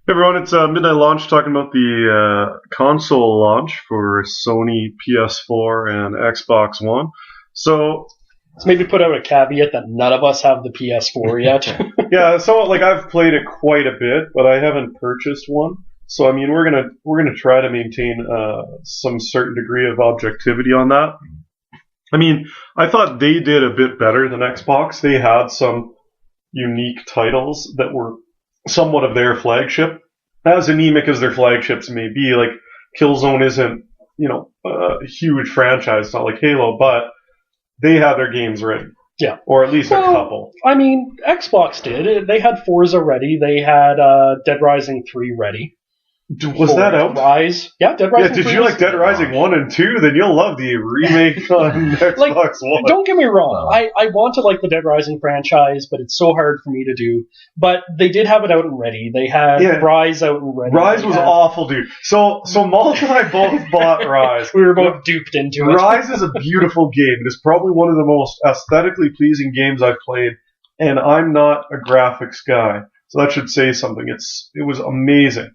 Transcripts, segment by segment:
Hey everyone, it's Midnight Launch talking about the console launch for Sony PS4 and Xbox One. So, Let's maybe put out a caveat that none of us have the PS4 yet. yeah, so like I've played it quite a bit, but I haven't purchased one. So I mean, we're gonna try to maintain some certain degree of objectivity on that. I mean, I thought they did a bit better than Xbox. They had some unique titles that were somewhat of their flagship. As anemic as their flagships may be, like Killzone isn't, a huge franchise. It's not like Halo, but they had their games ready. Yeah. Or at least a couple. I mean, Xbox did. They had Forza ready. They had Dead Rising 3 ready. Was that out? Rise. Yeah, Dead Rising 3. Did you like Dead Rising 1 and 2? Then you'll love the remake on Xbox One. Don't get me wrong. I want to like the Dead Rising franchise, but it's so hard for me to do. But they did have it out and ready. They had Rise out and ready. Rise was awful, dude. So Malthe and I both bought Rise. We were both duped into it. Rise is a beautiful game. It is probably one of the most aesthetically pleasing games I've played, and I'm not a graphics guy, so that should say something. It was amazing.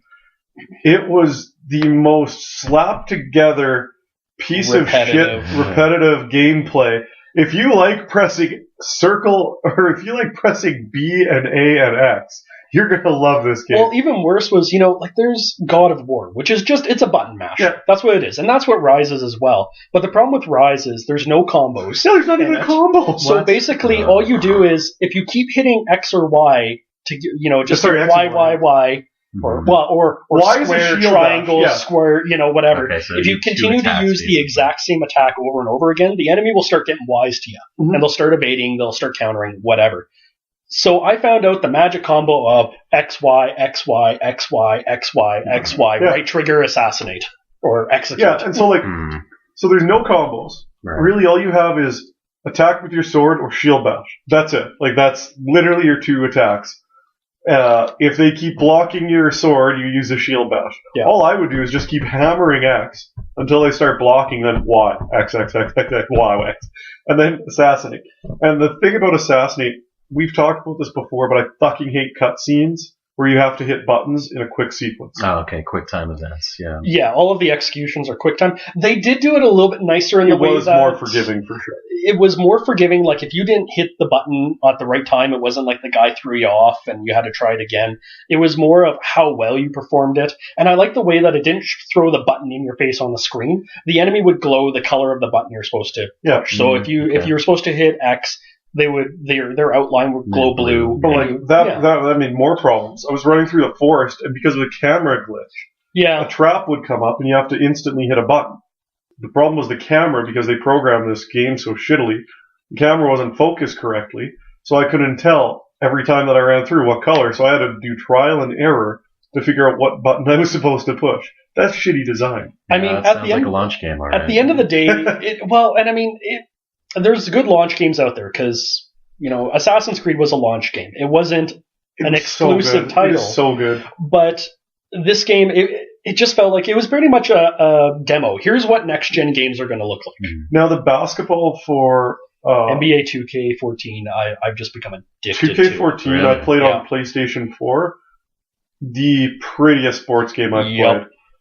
It was the most slapped together piece of shit repetitive gameplay. If you like pressing circle, or if you like pressing B and A and X, you're going to love this game. Well, even worse was, there's God of War, which is it's a button mash. Yeah. That's what it is. And that's what Rise is as well. But the problem with Rise is there's no combos. Yeah, there's not even a combo. So basically, all you do is, if you keep hitting X or Y to, Y, or square, triangle, square, whatever. Okay, so if you continue to use the exact same attack over and over again, the enemy will start getting wise to you. Mm-hmm. And they'll start evading, they'll start countering, whatever. So I found out the magic combo of XY, XY, XY, XY, XY, right trigger, assassinate, or execute. Yeah, and so so there's no combos. Right. Really, all you have is attack with your sword or shield bash. That's it. That's literally your two attacks. If they keep blocking your sword, you use a shield bash. Yeah. All I would do is just keep hammering X until they start blocking, then Y, X, X, X, X, X, Y, X, and then assassinate. And the thing about assassinate, we've talked about this before, but I fucking hate cutscenes where you have to hit buttons in a quick sequence. Oh, okay, quick time events, yeah. Yeah, all of the executions are quick time. They did do it a little bit nicer in the way that... It was more forgiving, for sure. It was more forgiving, like if you didn't hit the button at the right time, it wasn't like the guy threw you off and you had to try it again. It was more of how well you performed it. And I like the way that it didn't throw the button in your face on the screen. The enemy would glow the color of the button you're supposed to push. So if you were supposed to hit X, their outline would glow blue. But that made more problems. I was running through the forest, and because of the camera glitch, a trap would come up, and you have to instantly hit a button. The problem was the camera, because they programmed this game so shittily. The camera wasn't focused correctly, so I couldn't tell every time that I ran through what color. So I had to do trial and error to figure out what button I was supposed to push. That's shitty design. Yeah, I mean, at the end, like a launch game. At the end of the day, there's good launch games out there because, Assassin's Creed was a launch game. It wasn't an exclusive title. It is so good. But this game, it just felt like it was pretty much a demo. Here's what next-gen games are going to look like. Now, the basketball for... NBA 2K14, I've just become addicted 2K14, to. Really? I played on PlayStation 4. The prettiest sports game I've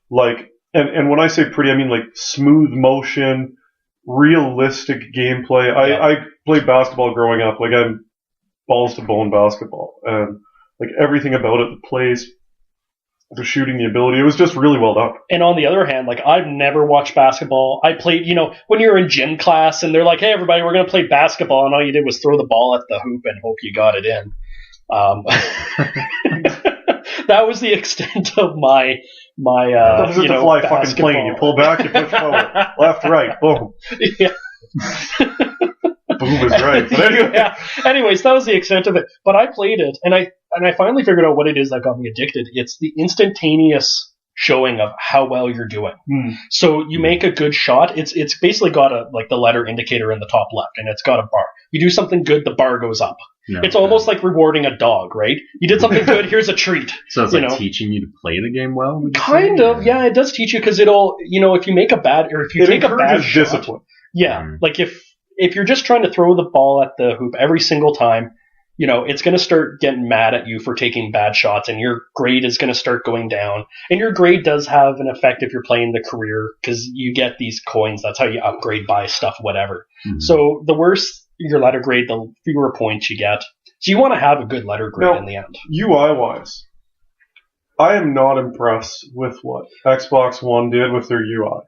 played. And when I say pretty, I mean smooth motion... realistic gameplay. I played basketball growing up. I'm balls to bone basketball, and everything about it, the plays, the shooting, the ability, it was just really well done. And on the other hand, I've never watched basketball. I played, when you're in gym class and they're like, "Hey, everybody, we're gonna play basketball," and all you did was throw the ball at the hoop and hope you got it in. That was the extent of my that was just a fly fucking plane. You pull back, you push forward, left, right, boom. Yeah. Boom is right. But anyway. Anyways, that was the extent of it. But I played it, and I finally figured out what it is that got me addicted. It's the instantaneous showing of how well you're doing. So you make a good shot. It's basically got the letter indicator in the top left, and it's got a bar. You do something good, the bar goes up. No, it's almost like rewarding a dog, right? You did something good, here's a treat. So it's teaching you to play the game well? Kind of, yeah, it does teach you, because it'll, if you make a bad, or if you take a bad shot. Discipline. Yeah, if you're just trying to throw the ball at the hoop every single time, it's going to start getting mad at you for taking bad shots, and your grade is going to start going down. And your grade does have an effect if you're playing the career, because you get these coins. That's how you upgrade, buy stuff, whatever. Mm-hmm. So the worse your letter grade, the fewer points you get. So you want to have a good letter grade in the end. UI-wise, I am not impressed with what Xbox One did with their UI.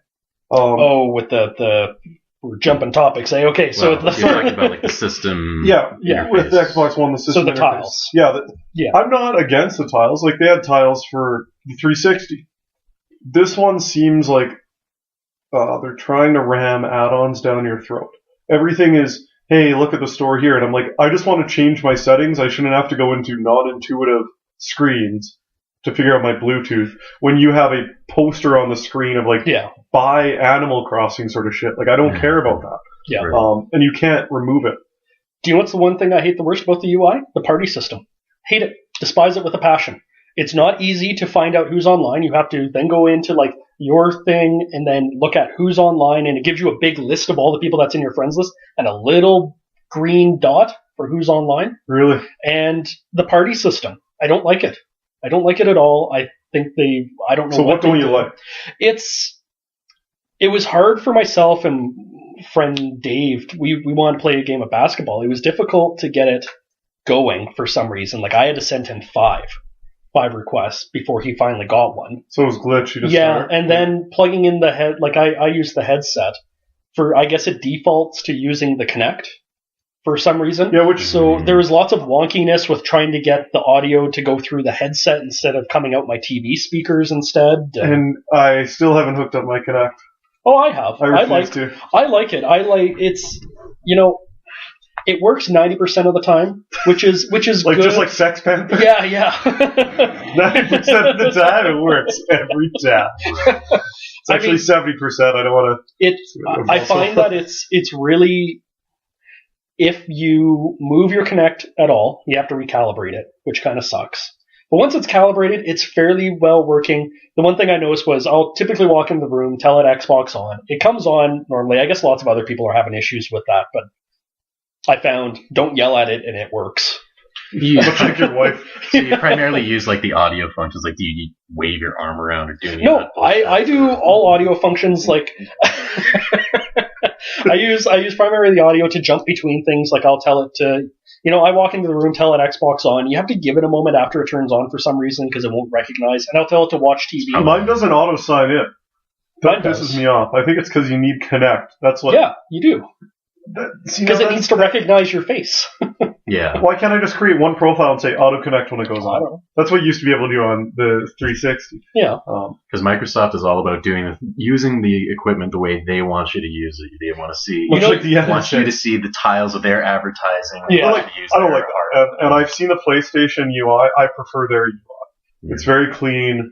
With the we're jumping topics, eh? Okay, so you're talking about like the system. Yeah, with the Xbox One, the system. So the interface. Tiles. Yeah, I'm not against the tiles. Like they had tiles for the 360. This one seems like they're trying to ram add-ons down your throat. Everything is, hey, look at the store here, and I'm like, I just want to change my settings. I shouldn't have to go into non-intuitive screens to figure out my Bluetooth when you have a poster on the screen of like buy Animal Crossing sort of shit. Like I don't care about that. Yeah. And you can't remove it. Do you know what's the one thing I hate the worst about the UI? The party system. Hate it. Despise it with a passion. It's not easy to find out who's online. You have to then go into like your thing and then look at who's online, and it gives you a big list of all the people that's in your friends list and a little green dot for who's online. Really? And the party system. I don't like it. I don't like it at all. I think I don't know. So what don't you like? It was hard for myself and friend Dave. We wanted to play a game of basketball. It was difficult to get it going for some reason. Like I had to send him five requests before he finally got one. So it was glitchy to start? And then plugging in the head, like I use the headset for, I guess it defaults to using the Kinect for some reason. Yeah, so there was lots of wonkiness with trying to get the audio to go through the headset instead of coming out my TV speakers instead. And I still haven't hooked up my Kinect. Oh, I have. I refuse to. I like it. It's, it works 90% of the time, which is like good. Just like Sex Panther? Yeah. 90% of the time it works every time. It's actually 70%. I don't want to. I find that it's really, if you move your Kinect at all, you have to recalibrate it, which kind of sucks. But once it's calibrated, it's fairly well working. The one thing I noticed was I'll typically walk into the room, tell it Xbox on. It comes on normally. I guess lots of other people are having issues with that, but I found don't yell at it and it works. Much like your wife. So you primarily use like the audio functions, like do you wave your arm around or do any No, I do all audio functions like I use primarily the audio to jump between things. Like I'll tell it to, I walk into the room, tell it Xbox on. You have to give it a moment after it turns on for some reason because it won't recognize. And I'll tell it to watch TV. Mine doesn't auto sign in. That pisses me off. I think it's because you need Kinect. That's what. Yeah, you do. Because it needs to recognize your face. Yeah. Why can't I just create one profile and say auto connect when it goes on? That's what you used to be able to do on the 360. Yeah. Because Microsoft is all about using the equipment the way they want you to use it. They want to see. Want you to see the tiles of their advertising. Yeah. I don't like that. And I've seen the PlayStation UI. I prefer their UI. Mm-hmm. It's very clean.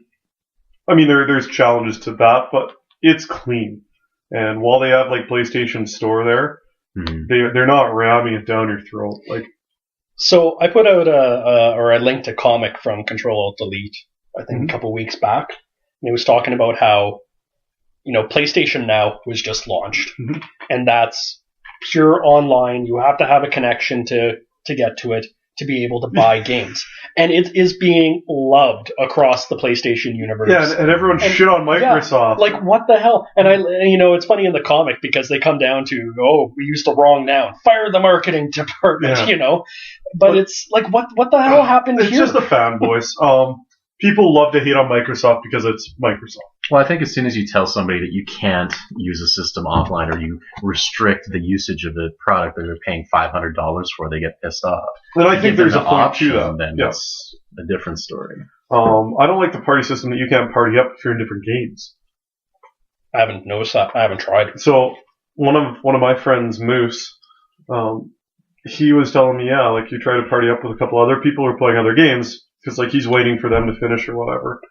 I mean, there's challenges to that, but it's clean. And while they have like PlayStation Store there, they're not ramming it down your throat. Like. So I put out a linked a comic from Control-Alt-Delete, I think a couple weeks back. And it was talking about how, PlayStation Now was just launched. Mm-hmm. And that's pure online. You have to have a connection to get to it to be able to buy games. And it is being loved across the PlayStation universe. Yeah, and everyone shit on Microsoft. Yeah, like, what the hell? And it's funny in the comic because they come down to, we used the wrong noun. Fire the marketing department, But it's like, what the hell happened here? It's just the fanboys. People love to hate on Microsoft because it's Microsoft. Well, I think as soon as you tell somebody that you can't use a system offline or you restrict the usage of the product that they're paying $500 for, they get pissed off. Then I think there's a point to that. Then that's a different story. I don't like the party system that you can't party up if you're in different games. I haven't noticed that. I haven't tried it. So one of my friends, Moose, he was telling me, you try to party up with a couple other people who are playing other games because he's waiting for them to finish or whatever,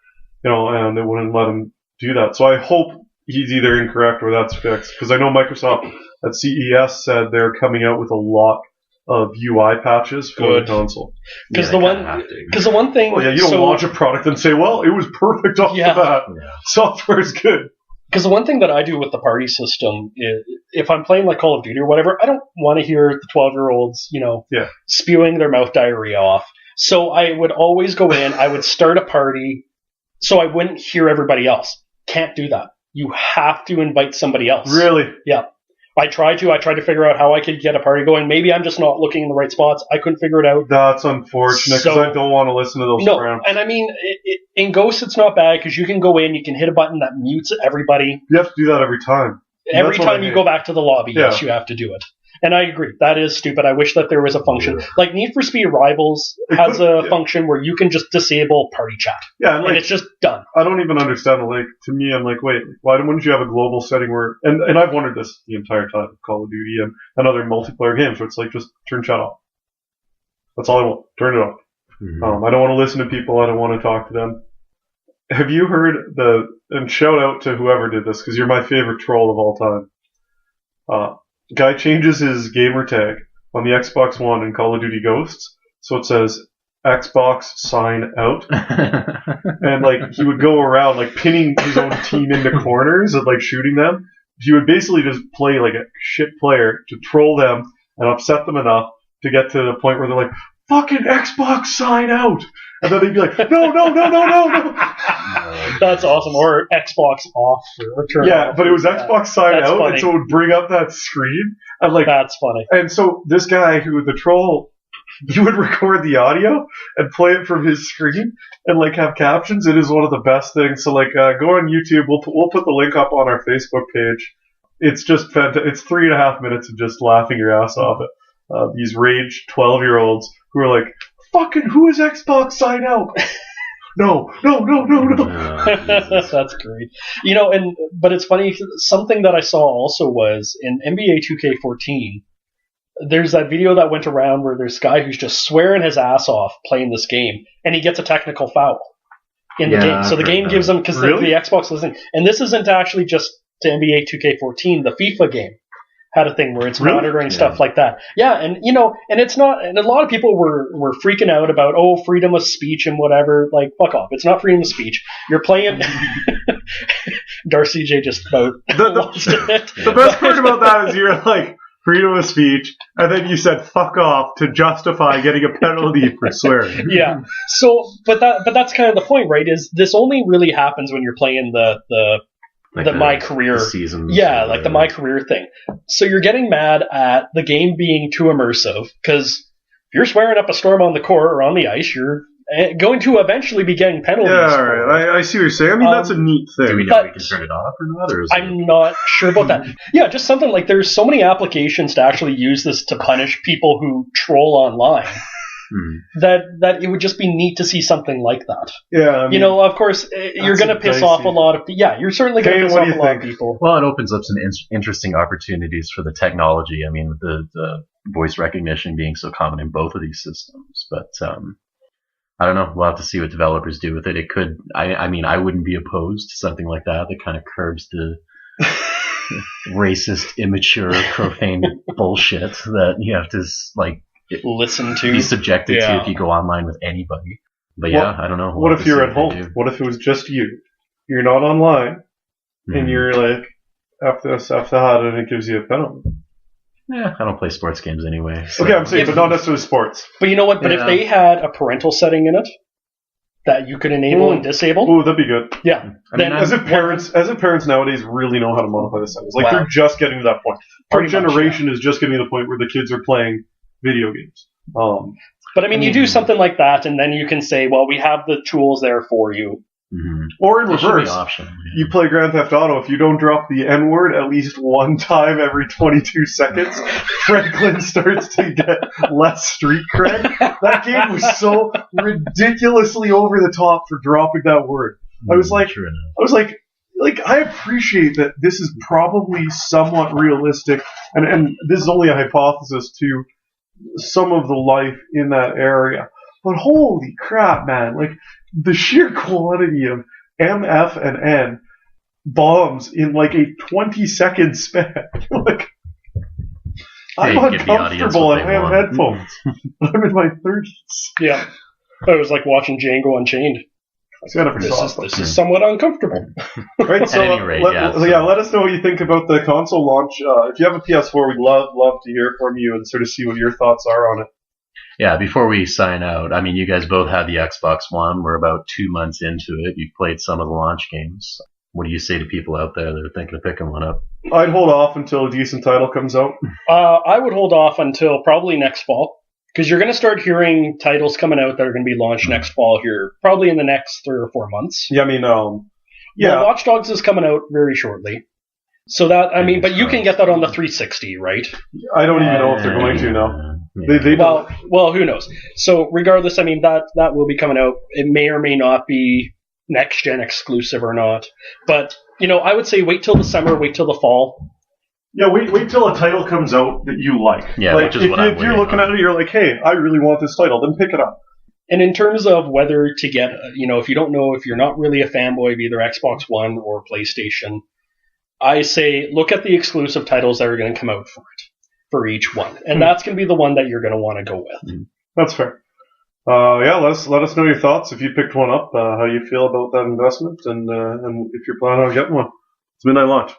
and they wouldn't let him do that. So I hope he's either incorrect or that's fixed because I know Microsoft at CES said they're coming out with a lot of UI patches for the console. Because the one thing, you don't launch a product and say, well, it was perfect off the bat. Yeah. Software is good. Because the one thing that I do with the party system is, if I'm playing like Call of Duty or whatever, I don't want to hear the 12-year-olds, spewing their mouth diarrhea off. So I would always go in, I would start a party, so I wouldn't hear everybody else. Can't do that. You have to invite somebody else. Really? Yeah. I tried to figure out how I could get a party going. Maybe I'm just not looking in the right spots. I couldn't figure it out. That's unfortunate, because I don't want to listen to those cramps. And I mean, in Ghosts it's not bad, because you can go in, you can hit a button that mutes everybody. You have to do that every time. Every time you go back to the lobby, yes, you have to do it. And I agree, that is stupid. I wish that there was a function. Like Need for Speed Rivals has a function where you can just disable party chat. Yeah, and it's just done. I don't even understand. Like, to me, I'm like, wait, why wouldn't you have a global setting where... And I've wondered this the entire time of Call of Duty and other multiplayer games, where it's like, just turn chat off. That's all I want. Turn it off. Mm-hmm. I don't want to listen to people. I don't want to talk to them. Have you heard and shout out to whoever did this, because you're my favorite troll of all time. Guy changes his gamer tag on the Xbox One in Call of Duty Ghosts, so it says Xbox sign out. And like, he would go around like pinning his own team into corners and like shooting them. He would basically just play like a shit player to troll them and upset them enough to get to the point where they're like, fucking Xbox sign out! And then they'd be like, no. That's awesome. Or Xbox off. Or turn off. But it was Xbox sign out, funny. And so it would bring up that screen. And like, that's funny. And so this guy who, the troll, he would record the audio and play it from his screen and like have captions. It is one of the best things. So like, go on YouTube. We'll put the link up on our Facebook page. It's just fantastic. It's 3.5 minutes of just laughing your ass off at these rage 12-year-olds who are like, fucking, who is Xbox sign out? No. That's great. But it's funny, something that I saw also was in NBA 2K14, there's that video that went around where there's a guy who's just swearing his ass off playing this game, and he gets a technical foul in the game. So the game gives him, because the Xbox listening, and this isn't actually just to NBA 2K14, the FIFA game had a thing where it's monitoring stuff like that. Yeah, and and it's not, and a lot of people were freaking out about, freedom of speech and whatever. Like, fuck off. It's not freedom of speech. You're playing Darth Cj just about lost it. The best part about that is you're like, freedom of speech, and then you said fuck off to justify getting a penalty for swearing. Yeah. So but that's kind of the point, right? Is this only really happens when you're playing the my career season, like the my career thing. So you're getting mad at the game being too immersive, because if you're swearing up a storm on the court or on the ice, you're going to eventually be getting penalties. Yeah, all right. I see what you're saying. I mean, that's a neat thing. Do we know we can turn it off or not? Or I'm not sure about that. Yeah, just something like, there's so many applications to actually use this to punish people who troll online. That it would just be neat to see something like that. Yeah, I mean, of course, you're going to piss off a lot of... Yeah, you're certainly going to piss off a lot of people. Well, it opens up some interesting opportunities for the technology. I mean, the voice recognition being so common in both of these systems. But I don't know. We'll have to see what developers do with it. It could... I mean, I wouldn't be opposed to something like that kind of curbs the... racist, immature, profane bullshit that you have to, like... listen to, be subjected to if you go online with anybody. But I don't know. What if you're at home? What if it was just you? You're not online, and you're like, after that, and it gives you a penalty. Yeah, I don't play sports games anyway. So. Okay, I'm saying, but not necessarily sports. But you know what? But if they had a parental setting in it that you could enable and disable, that'd be good. Yeah. As if parents nowadays really know how to modify the settings. Like, they're just getting to that point. Our generation is just getting to the point where the kids are playing video games. But I mean, you do something like that, and then you can say, well, we have the tools there for you. Mm-hmm. Or in reverse, you play Grand Theft Auto, if you don't drop the N-word at least one time every 22 seconds, Franklin starts to get less street cred. That game was so ridiculously over the top for dropping that word. I was like, I appreciate that this is probably somewhat realistic, and this is only a hypothesis to some of the life in that area. But holy crap, man, like, the sheer quantity of MF and N bombs in like a 20-second span. Like, I'm uncomfortable and I have headphones. I'm in my 30s. Yeah. It was like watching Django Unchained. This is somewhat uncomfortable. Right, so at any rate, let us know what you think about the console launch. If you have a PS4, we'd love to hear from you and sort of see what your thoughts are on it. Yeah, before we sign out, I mean, you guys both had the Xbox One. We're about 2 months into it. You've played some of the launch games. What do you say to people out there that are thinking of picking one up? I'd hold off until a decent title comes out. I would hold off until probably next fall. Because you're going to start hearing titles coming out that are going to be launched next fall here, probably in the next 3 or 4 months. Yeah, I mean, Well, Watch Dogs is coming out very shortly. So that, I mean, but you can get that on the 360, right? I don't even know if they're going to now. Yeah. Well, who knows? So regardless, I mean, that will be coming out. It may or may not be next-gen exclusive or not. But, I would say wait till the summer, wait till the fall. Yeah, wait till a title comes out that you like. Yeah, like, which is what I'm if you're looking at it, you're like, hey, I really want this title, then pick it up. And in terms of whether to get, if you don't know, if you're not really a fanboy of either Xbox One or PlayStation, I say look at the exclusive titles that are going to come out for each one. And that's going to be the one that you're going to want to go with. That's fair. Let us know your thoughts if you picked one up, how you feel about that investment, and if you're planning on getting one. It's Midnight Launch.